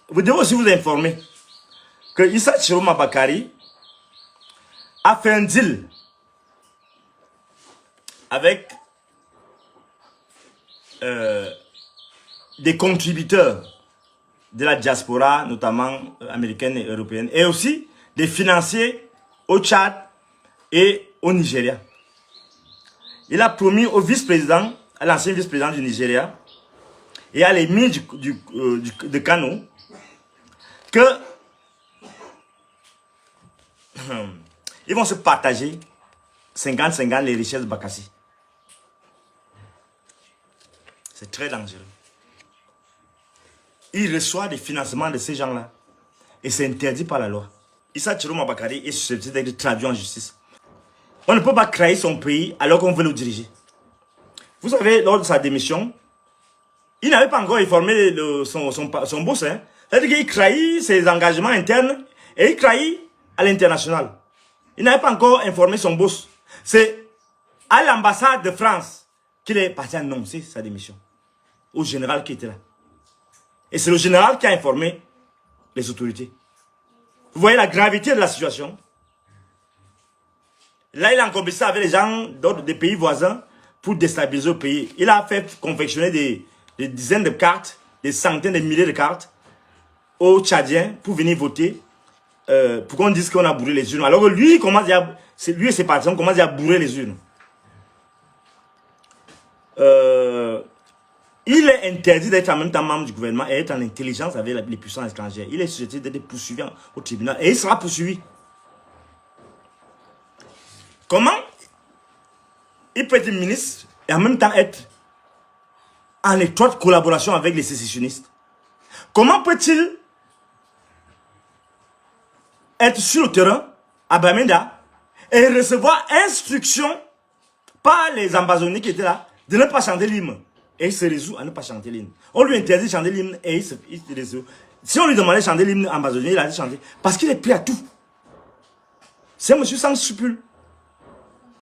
vous devez aussi vous informer que Issa Chiroma Bakari a fait un deal avec des contributeurs de la diaspora, notamment américaine et européenne, et aussi des financiers au Tchad et au Nigeria. Il a promis au vice-président, à l'ancien vice-président du Nigeria, et à l'émir de Kano, que ils vont se partager 50-50 les richesses de Bakassi. C'est très dangereux. Il reçoit des financements de ces gens-là. Et c'est interdit par la loi. Issa Chiroma Bakari est susceptible d'être traduit en justice. On ne peut pas créer son pays alors qu'on veut le diriger. Vous savez, lors de sa démission, il n'avait pas encore informé son boss. Hein. C'est-à-dire qu'il trahit ses engagements internes et il trahit à l'international. Il n'avait pas encore informé son boss. C'est à l'ambassade de France qu'il est parti annoncer sa démission. Au général qui était là. Et c'est le général qui a informé les autorités. Vous voyez la gravité de la situation. Là, il a complicé avec les gens des pays voisins pour déstabiliser le pays. Il a fait confectionner des dizaines de cartes, des centaines de milliers de cartes aux Tchadiens pour venir voter, pour qu'on dise qu'on a bourré les urnes. Alors que lui, lui et ses partisans commencent à bourrer les urnes. Il est interdit d'être en même temps membre du gouvernement et être en intelligence avec les puissances étrangères. Il est susceptible d'être poursuivi au tribunal et il sera poursuivi. Comment il peut être ministre et en même temps être en étroite collaboration avec les sécessionnistes? Comment peut-il être sur le terrain à Bamenda et recevoir instruction par les ambazoniens qui étaient là de ne pas chanter l'hymne? Et il se résout à ne pas chanter l'hymne. On lui interdit de chanter l'hymne et il se résout. Si on lui demandait de chanter l'hymne ambazonien, il a dit chanter. Parce qu'il est prêt à tout. C'est un monsieur sans scrupule.